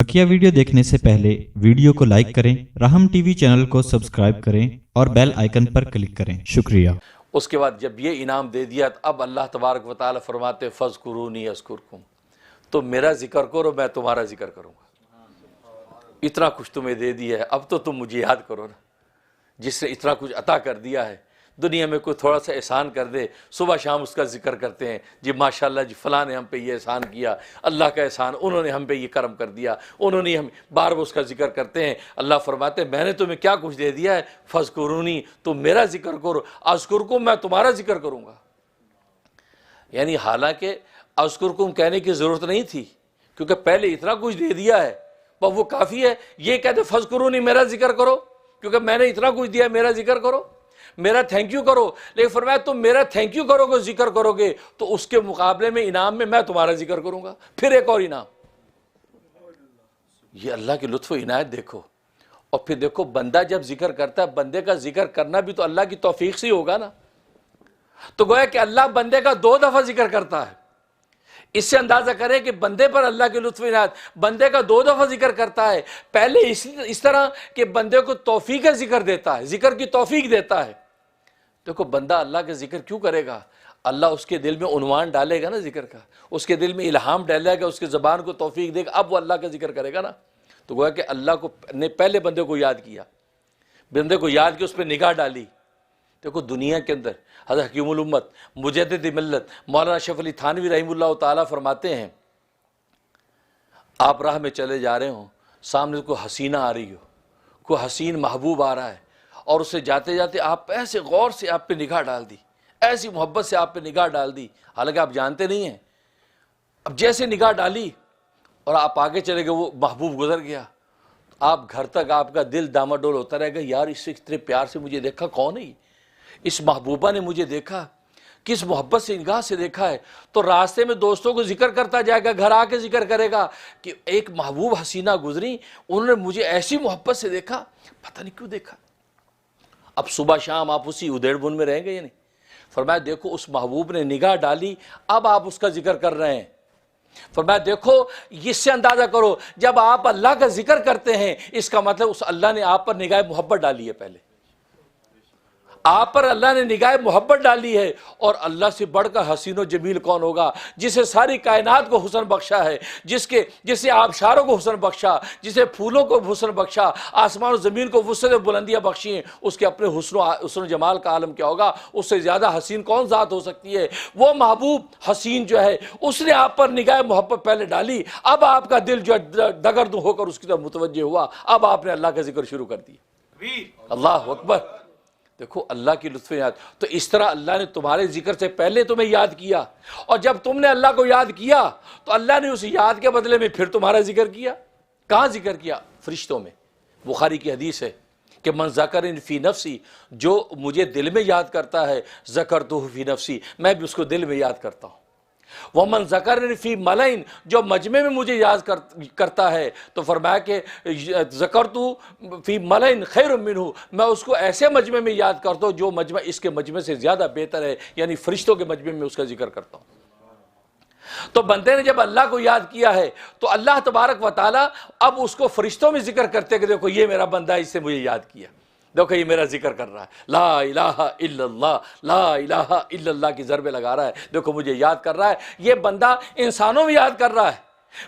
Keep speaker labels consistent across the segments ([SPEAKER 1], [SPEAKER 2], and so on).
[SPEAKER 1] बकिया video देखने से पहले वीडियो को लाइक करें, राहम टीवी चैनल को सब्सक्राइब करें और बेल आइकन पर क्लिक करें। शुक्रिया।
[SPEAKER 2] उसके बाद जब ये इनाम दे दिया तो अब अल्लाह तबारक व तआला फरमाते फ़ज़्कुरूनी अज़्कुरकुम, तो मेरा जिक्र करो मैं तुम्हारा जिक्र करूँगा। इतना कुछ तुम्हें दे दिया है, अब तो तुम मुझे याद करो ना। जिसने इतना कुछ अता कर दिया है, दुनिया में कोई थोड़ा सा एहसान कर दे, सुबह शाम उसका जिक्र करते हैं, जी माशाल्लाह जी फ़लाँ ने हम पे ये एहसान किया, अल्लाह का एहसान, उन्होंने हम पे ये करम कर दिया, उन्होंने हम बार बार उसका जिक्र करते हैं। अल्लाह फरमाते हैं मैंने तुम्हें क्या कुछ दे दिया है, फ़ज़्कुरूनी, तुम मेरा जिक्र करो, अज़्कुरकुम, मैं तुम्हारा जिक्र करूँगा। यानी हालांकि अज़्कुरकुम कहने की ज़रूरत नहीं थी, क्योंकि पहले इतना कुछ दे दिया है, पर वो काफ़ी है। ये कहते फ़ज़्कुरूनी, मेरा जिक्र करो, क्योंकि मैंने इतना कुछ दिया, मेरा जिक्र करो, मेरा थैंक यू करो। लेकिन फरमाया तुम मेरा थैंक यू करोगे, जिक्र करोगे, तो उसके मुकाबले में इनाम में मैं तुम्हारा जिक्र करूंगा, फिर एक और इनाम। ये अल्लाह की लुत्फ़ इनायत देखो। और फिर देखो बंदा जब जिक्र करता है, बंदे का जिक्र करना भी तो अल्लाह की तौफीक से ही होगा ना। तो गोया कि अल्लाह बंदे का 2 दफ़ा जिक्र करता है। इससे अंदाजा करें कि बंदे पर अल्लाह की लुत्फ़ इनायत, बंदे का 2 दफ़ा जिक्र करता है। पहले इस तरह कि बंदे को तौफीक जिक्र देता है, जिक्र की तौफीक देता है। देखो बंदा अल्लाह का जिक्र क्यों करेगा, अल्लाह उसके दिल में उन्वान डालेगा ना जिक्र का, उसके दिल में इल्हाम डालेगा, उसके ज़बान को तौफीक देगा, अब वो अल्लाह का जिक्र करेगा ना। तो गोया कि अल्लाह को ने पहले बंदे को याद किया, बंदे को याद किया, उस पर निगाह डाली। देखो दुनिया के अंदर हज़रत हकीमुल उम्मत मुजद्दिद मिल्लत मौलाना अशरफ अली थानवी रहमतुल्लाह ताला फरमाते हैं, आप राह में चले जा रहे हो, सामने कोई हसीना आ रही हो, कोई हसीन महबूब आ रहा है, और उससे जाते जाते आप ऐसे गौर से आप पे निगाह डाल दी, ऐसी मोहब्बत से आप पे निगाह डाल दी, हालांकि आप जानते नहीं हैं। अब जैसे निगाह डाली और आप आगे चले गए, वो महबूब गुजर गया, आप घर तक आपका दिल डामाडोल होता रहेगा, यार इससे इतने प्यार से मुझे देखा, कौन है इस महबूबा ने मुझे देखा, किस मोहब्बत से निगाह से देखा है। तो रास्ते में दोस्तों को जिक्र करता जाएगा, घर आके जिक्र करेगा कि एक महबूब हसीना गुजरी, उन्होंने मुझे ऐसी मोहब्बत से देखा, पता नहीं क्यों देखा। अब सुबह शाम आप उसी उधेड़बुन में रहेंगे या नहीं। फरमाया देखो उस महबूब ने निगाह डाली, अब आप उसका जिक्र कर रहे हैं। फरमाया देखो इससे अंदाजा करो, जब आप अल्लाह का जिक्र करते हैं, इसका मतलब उस अल्लाह ने आप पर निगाह मोहब्बत डाली है, पहले आप पर अल्लाह ने निगाह मोहब्बत डाली है। और अल्लाह से बढ़कर हसीन व जमील कौन होगा, जिसे सारी कायनात को हुस्न बख्शा है, जिसे आबशारों को हुस्न बख्शा, जिसे फूलों को हुस्न बख्शा, आसमान और ज़मीन को वुसअत बुलंदियाँ बख्शी हैं, उसके अपने हुस्न जमाल का आलम क्या होगा। उससे ज़्यादा हसीन कौन ज़ात हो सकती है। वो महबूब हसीन जो है, उसने आप पर निगाह मोहब्बत पहले डाली, अब आपका दिल जो दगर्द होकर उसकी तरफ मुतवज्जे हुआ, अब आपने अल्लाह का जिक्र शुरू कर दिया। अल्लाह अकबर। देखो अल्लाह की लुत्फ़ याद। तो इस तरह अल्लाह ने तुम्हारे जिक्र से पहले तुम्हें याद किया, और जब तुमने अल्लाह को याद किया तो अल्लाह ने उस याद के बदले में फिर तुम्हारा जिक्र किया। कहाँ जिक्र किया? फरिश्तों में। बुखारी की हदीस है कि मन ज़करनी फ़ी नफ़्सी, जो मुझे दिल में याद करता है, ज़करतुहु फ़ी नफ़्सी, मैं भी उसको दिल में याद करता हूँ। वह मन ज़करनी फ़ी मलाइन, जो मजमे में मुझे याद करता है, तो फरमाया कि ज़करतु फ़ी मलाइन खैरुम मिन्हु, मैं उसको ऐसे मजमे में याद करता हूँ जो मजमा इसके मजमे से ज़्यादा बेहतर है, यानी फरिश्तों के मजमे में उसका जिक्र करता हूँ। तो बंदे ने जब अल्लाह को याद किया है, तो अल्लाह तबारक व तआला अब उसको फरिश्तों में जिक्र करते कि देखो ये मेरा बंदा है, इससे मुझे याद किया, देखो ये मेरा जिक्र कर रहा है, ला इलाहा इल्लल्लाह, ला इलाहा इल्लल्लाह की ज़रबे लगा रहा है, देखो मुझे याद कर रहा है। ये बंदा इंसानों में याद कर रहा है,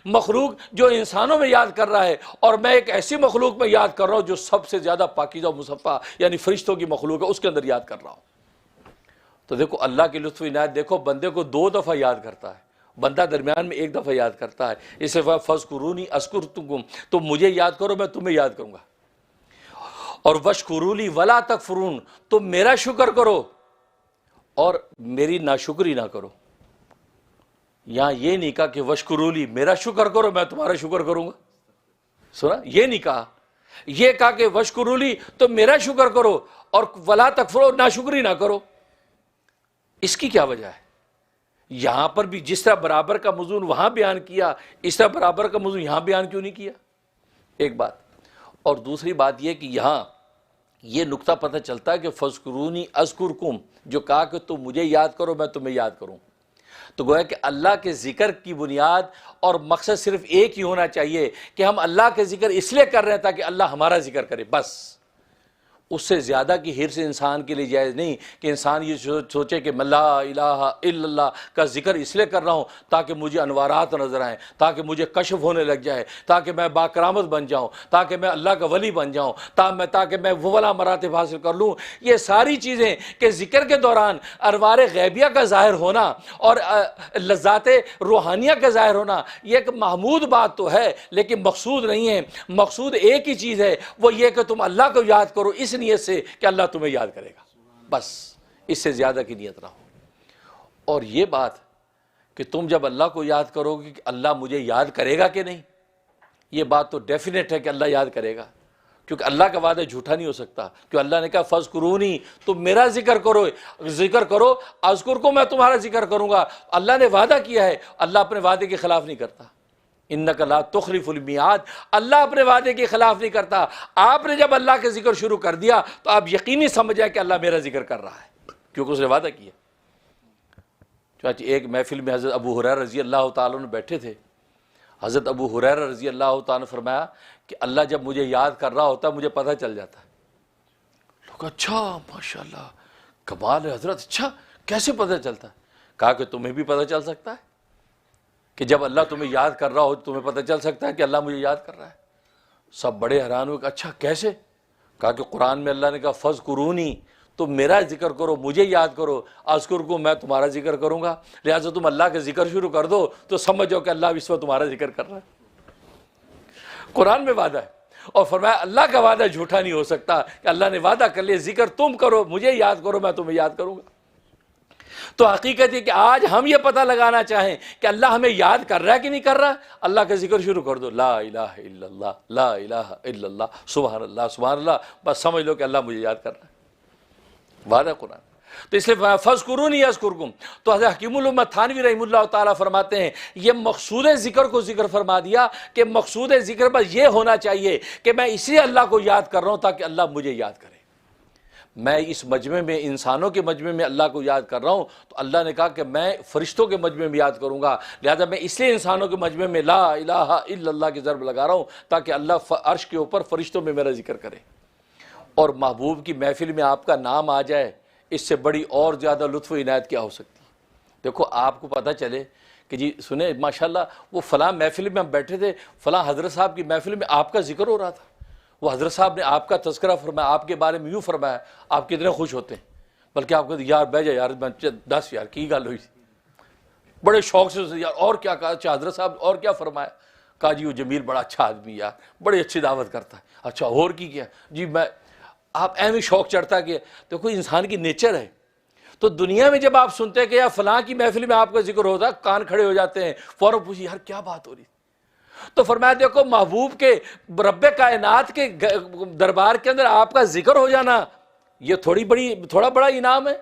[SPEAKER 2] मखलूक जो इंसानों में याद कर रहा है, और मैं एक ऐसी मखलूक में याद कर रहा हूँ जो सबसे ज़्यादा पाकीज़ा मुसफ़्फ़ा यानी फरिश्तों की मखलूक है, उसके अंदर याद कर रहा हूँ। तो देखो अल्लाह की लुत्फ़ इनायत, देखो बंदे को 2 दफ़ा याद करता है, बंदा दरमियान में 1 दफ़ा याद करता है। इसे फ़ज़्कुरूनी अज़्कुरकुम, तुम मुझे याद करो मैं तुम्हें याद करूँगा। और वशकुरूली वला तकफुरून, तुम मेरा शुक्र करो और मेरी नाशुक्री ना करो। यहां ये नहीं कहा कि वशकुरूली, मेरा शुक्र करो मैं तुम्हारा शुक्र करूंगा, सुना, ये नहीं कहा। ये कहा कि वशकुरूली, तुम मेरा शुक्र करो और वला तकफुरू, नाशुक्री ना करो। इसकी क्या वजह है? यहां पर भी जिस तरह बराबर का मौजून वहां बयान किया, इस तरह बराबर का मौजून यहां बयान क्यों नहीं किया? एक बात। और दूसरी बात यह कि यहाँ ये नुक्ता पता चलता है कि फ़ज़्कुरूनी अज़्कुरकुम, जो कहा कि तुम मुझे याद करो मैं तुम्हें याद करूँ, تو گویا کہ اللہ کے ذکر کی بنیاد اور مقصد صرف ایک ہی ہونا چاہیے کہ ہم اللہ کے ذکر اس لیے کر رہے ہیں تاکہ اللہ ہمارا ذکر کرے، بس۔ اس سے زیادہ کی حرص انسان کے لیے جائز نہیں کہ انسان یہ سوچے کہ میں لا الہ الا اللہ کا ذکر اس لیے کر رہا ہوں تاکہ مجھے انوارات نظر آئیں، تاکہ مجھے کشف ہونے لگ جائے، تاکہ میں باکرامت بن جاؤں، تاکہ میں اللہ کا ولی بن جاؤں، تاکہ میں وہ والا مراتب حاصل کر لوں۔ یہ ساری چیزیں کہ ذکر کے دوران انوار غیبیہ کا ظاہر ہونا اور لذات روحانیہ کا ظاہر ہونا، یہ ایک محمود بات تو ہے لیکن مقصود نہیں ہے۔ مقصود ایک ہی چیز ہے، وہ یہ کہ تم اللہ کو یاد کرو اس نیت سے کہ اللہ تمہیں یاد کرے گا، بس۔ اس سے زیادہ کی نیت نہ ہو۔ اور یہ بات کہ تم جب اللہ کو یاد کرو گے کہ اللہ مجھے یاد کرے گا کہ نہیں، یہ بات تو ڈیفینیٹ ہے کہ اللہ یاد کرے گا، کیونکہ اللہ کا وعدہ جھوٹا نہیں ہو سکتا۔ کہ اللہ نے کہا فَاذْكُرُونِی، تم میرا ذکر کرو اذکرکم، میں تمہارا ذکر کروں گا۔ اللہ نے وعدہ کیا ہے، اللہ اپنے وعدے کے خلاف نہیں کرتا۔ اِنَّکَ لَا تُخْلِفُ الْمِیعَاد، اللہ اپنے وعدے کے خلاف نہیں کرتا۔ آپ نے جب اللہ کے ذکر شروع کر دیا تو آپ یقینی سمجھ جائیں کہ اللہ میرا ذکر کر رہا ہے، کیونکہ اس نے وعدہ کیا۔ چاچی ایک محفل میں حضرت ابو ہریرہ رضی اللہ تعالیٰ عنہ بیٹھے تھے۔ حضرت ابو ہریرہ رضی اللہ تعالیٰ نے فرمایا کہ اللہ جب مجھے یاد کر رہا ہوتا ہے مجھے پتہ چل جاتا ہے۔ لوگ اچھا ماشاءاللہ کمال ہے حضرت، اچھا کیسے پتہ چلتا ہے؟ کہا کہ تمہیں بھی پتہ چل سکتا ہے کہ جب اللہ تمہیں یاد کر رہا ہو تمہیں پتہ چل سکتا ہے کہ اللہ مجھے یاد کر رہا ہے۔ سب بڑے حیران ہوئے کہ اچھا کیسے؟ کہا کہ قرآن میں اللہ نے کہا فَاذْكُرُونِی، تم میرا ذکر کرو، مجھے یاد کرو، اذکرکم، میں تمہارا ذکر کروں گا۔ لہٰذا تم اللہ کے ذکر شروع کر دو تو سمجھو کہ اللہ اس وقت تمہارا ذکر کر رہا ہے۔ قرآن میں وعدہ ہے، اور فرمایا اللہ کا وعدہ جھوٹا نہیں ہو سکتا کہ اللہ نے وعدہ کر لیا ذکر تم کرو، مجھے یاد کرو، میں تمہیں یاد کروں گا۔ تو حقیقت یہ کہ آج ہم یہ پتہ لگانا چاہیں کہ اللہ ہمیں یاد کر رہا ہے کہ نہیں کر رہا، اللہ کا ذکر شروع کر دو، لا الہ الا اللہ، لا الہ الا اللہ، سبحان اللہ سبحان اللہ، بس سمجھ لو کہ اللہ مجھے یاد کر رہا ہے، وعدہ قرآن۔ تو اس لیے فَاذْكُرُونِی اذْكُرْکُم۔ تو حضرت حکیم الامہ تھانوی رحمہ اللہ تعالیٰ فرماتے ہیں یہ مقصود ذکر کو ذکر فرما دیا کہ مقصود ذکر بس یہ ہونا چاہیے کہ میں اسی اللہ کو یاد کر رہا ہوں تاکہ اللہ مجھے یاد کرے۔ میں اس مجمع میں، انسانوں کے مجمع میں اللہ کو یاد کر رہا ہوں تو اللہ نے کہا کہ میں فرشتوں کے مجمع میں یاد کروں گا، لہذا میں اس لیے انسانوں کے مجمع میں لا الہ الا اللہ کی ضرب لگا رہا ہوں تاکہ اللہ عرش کے اوپر فرشتوں میں میرا ذکر کرے۔ اور محبوب کی محفل میں آپ کا نام آ جائے، اس سے بڑی اور زیادہ لطف و عنایت کیا ہو سکتی ہے؟ دیکھو آپ کو پتہ چلے کہ جی سنیں ماشاءاللہ وہ فلاں محفل میں ہم بیٹھے تھے، فلاں حضرت صاحب کی محفل میں آپ کا ذکر ہو رہا تھا، وہ حضرت صاحب نے آپ کا تذکرہ فرمایا، آپ کے بارے میں یوں فرمایا، آپ کتنے خوش ہوتے ہیں، بلکہ آپ کہتے یار بہ جا یار، دس یار کی گل ہوئی، بڑے شوق سے یار اور کیا کہا، اچھا حضرت صاحب اور کیا فرمایا؟ کہا جی وہ جمیل بڑا اچھا آدمی یار، بڑی اچھی دعوت کرتا ہے، اچھا اور کی کیا جی میں، آپ ایویں شوق چڑھتا کہ دیکھو انسان کی نیچر ہے۔ تو دنیا میں جب آپ سنتے ہیں کہ یار فلاں کی محفل میں آپ کا ذکر ہوتا ہے، کان کھڑے ہو جاتے ہیں، فوراً پوچھیں یار کیا بات ہو رہی۔ تو فرمایا دیکھو محبوب کے رب کائنات کے دربار کے اندر آپ کا ذکر ہو جانا یہ تھوڑا بڑا انعام ہے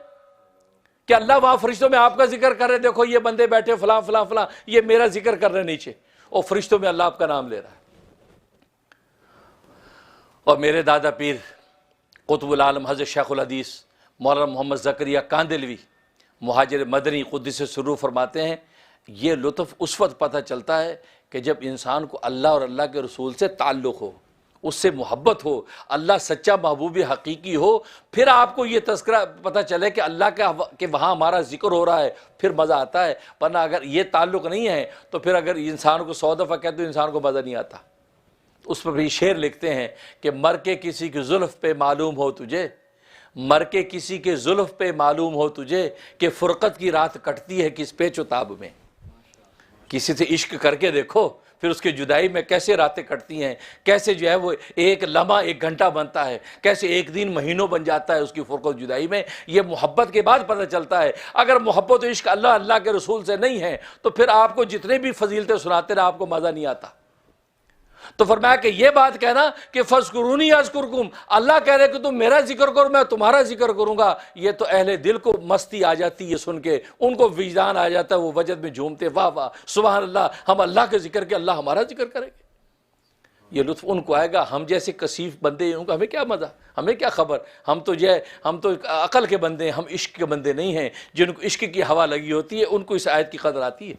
[SPEAKER 2] کہ اللہ وہاں فرشتوں میں آپ کا ذکر کر رہے، دیکھو یہ بندے بیٹھے فلاں فلاں فلاں یہ میرا ذکر کر رہے نیچے، اور فرشتوں میں اللہ آپ کا نام لے رہا ہے۔ اور میرے دادا پیر قطب العالم حضرت شیخ الحدیث مولانا محمد زکریا کاندلوی مہاجر مدنی قدس سرور فرماتے ہیں یہ لطف اس وقت پتہ چلتا ہے کہ جب انسان کو اللہ اور اللہ کے رسول سے تعلق ہو، اس سے محبت ہو، اللہ سچا محبوب حقیقی ہو، پھر آپ کو یہ تذکرہ پتہ چلے کہ اللہ کا کہ وہاں ہمارا ذکر ہو رہا ہے، پھر مزہ آتا ہے۔ ورنہ اگر یہ تعلق نہیں ہے تو پھر اگر انسان کو 100 دفعہ کہتے تو انسان کو مزہ نہیں آتا۔ اس پر بھی شعر لکھتے ہیں کہ مر کے کسی کی زلف پہ معلوم ہو تجھے، مر کے کسی کے زلف پہ معلوم ہو تجھے کہ فرقت کی رات کٹتی ہے کس پیچ و تاب میں۔ کسی سے عشق کر کے دیکھو پھر اس کے جدائی میں کیسے راتیں کٹتی ہیں، کیسے جو ہے وہ ایک لمحہ ایک گھنٹہ بنتا ہے، کیسے ایک دن مہینوں بن جاتا ہے اس کی فرقت جدائی میں۔ یہ محبت کے بعد پتہ چلتا ہے۔ اگر محبت و عشق اللہ کے رسول سے نہیں ہے تو پھر آپ کو جتنے بھی فضیلتیں سناتے رہے آپ کو مزہ نہیں آتا۔ تو فرمایا کہ یہ بات کہنا کہ فَاذْكُرُونِی اذْكُرْکُم، اللہ کہہ رہے کہ تم میرا ذکر کرو میں تمہارا ذکر کروں گا، یہ تو اہل دل کو مستی آ جاتی ہے سن کے، ان کو وجدان آ جاتا ہے، وہ وجد میں جھومتے واہ واہ سبحان اللہ، ہم اللہ کے ذکر کے اللہ ہمارا ذکر کریں گے۔ یہ لطف ان کو آئے گا. ہم جیسے کثیف بندے ہیں ان کو ہمیں کیا مزہ, ہمیں کیا خبر. ہم تو عقل کے بندے ہیں, ہم عشق کے بندے نہیں ہیں. جن کو عشق کی ہوا لگی ہوتی ہے ان کو اس آیت کی قدر آتی ہے.